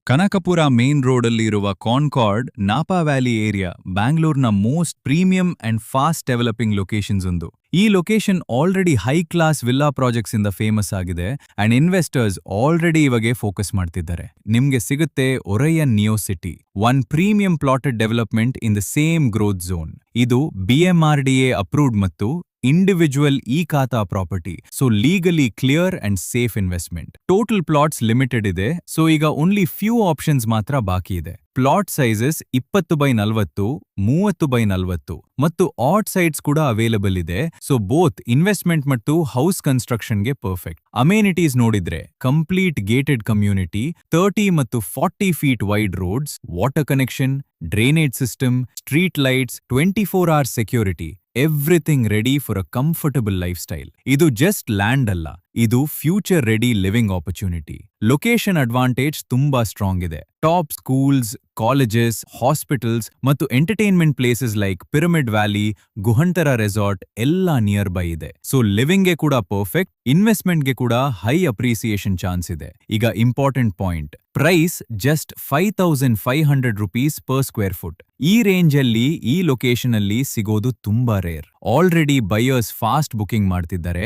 Kanakapura main ರೋಡಲ್ಲಿ ಇರುವ Concorde Napa Valley area ಬ್ಯಾಂಗ್ಳೂರ್ನ most premium and fast developing locations ಒಂದು. ಈ location already high class villa projects ಇಂದ ಫೇಮಸ್ ಆಗಿದೆ ಅಂಡ್ ಇನ್ವೆಸ್ಟರ್ಸ್ ಆಲ್ರೆಡಿ ಇವಾಗೆ ಫೋಕಸ್ ಮಾಡ್ತಿದ್ದಾರೆ. ನಿಮ್ಗೆ ಸಿಗುತ್ತೆ Orion neo city, one premium plotted development in the same growth zone. ಇದು BMRDA ಅಪ್ರೂವ್ಡ್ ಮತ್ತು individual khata property, so legally clear and safe investment. Total plots limited ಇದೆ, so ಈಗ only few options ಮಾತ್ರ ಬಾಕಿ ಇದೆ. ಪ್ಲಾಟ್ ಸೈಜಸ್ 20x40, 30x40 ಮತ್ತು odd sites ಕೂಡ available ಇದೆ. ಸೊ ಬೋತ್ ಇನ್ವೆಸ್ಟ್ಮೆಂಟ್ ಮತ್ತು ಹೌಸ್ ಕನ್ಸ್ಟ್ರಕ್ಷನ್ಗೆ ಪರ್ಫೆಕ್ಟ್. ಅಮೇನಿಟೀಸ್ ನೋಡಿದ್ರೆ ಕಂಪ್ಲೀಟ್ ಗೇಟೆಡ್ ಕಮ್ಯುನಿಟಿ, 30 ಮತ್ತು 40 feet wide roads, water connection, drainage system, street lights, 24 hours security, everything ready for a comfortable life style. ಇದು just land ಅಲ್ಲ, ಇದು future ready living opportunity. Location advantage ತುಂಬಾ strong ಇದೆ. Top schools, colleges, hospitals ಮತ್ತು entertainment places like Pyramid Valley, ಗುಹಂಟರ resort ಎಲ್ಲ nearby ಇದೆ. So ಲಿವಿಂಗ್ಗೆ ಕೂಡ ಪರ್ಫೆಕ್ಟ್, ಇನ್ವೆಸ್ಟ್ಮೆಂಟ್ಗೆ ಕೂಡ ಹೈ ಅಪ್ರಿಸಿಯೇಷನ್ ಚಾನ್ಸ್ ಇದೆ. ಈಗ important point, price just 5500 rupees per square foot. ಈ ರೇಂಜ್ ಅಲ್ಲಿ ಈ ಲೊಕೇಶನ್ ಅಲ್ಲಿ ಸಿಗೋದು ತುಂಬಾ rare. Already buyers fast booking ಮಾಡ್ತಿದ್ದಾರೆ.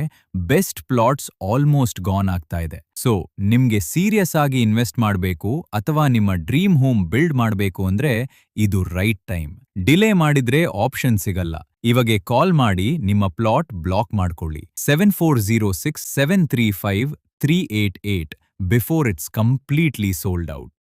ಬೆಸ್ಟ್ ಪ್ಲಾಟ್ಸ್ ಆಲ್ಮೋಸ್ಟ್ ಗಾನ್ ಆಗ್ತಾ ಇದೆ. ಸೊ ನಿಮ್ಗೆ ಸೀರಿಯಸ್ ಆಗಿ ಇನ್ವೆಸ್ಟ್ ಮಾಡಬೇಕು ಅಥವಾ ನಿಮ್ಮ ಡ್ರೀಮ್ ಹೋಮ್ ಬಿಲ್ಡ್ ಮಾಡಬೇಕು ಅಂದ್ರೆ ಇದು ರೈಟ್ ಟೈಮ್. ಡಿಲೇ ಮಾಡಿದ್ರೆ ಆಪ್ಷನ್ ಸಿಗಲ್ಲ. ಇವಾಗೆ ಕಾಲ್ ಮಾಡಿ ನಿಮ್ಮ ಪ್ಲಾಟ್ ಬ್ಲಾಕ್ ಮಾಡ್ಕೊಳ್ಳಿ. 7406 735 388 before it's completely sold out.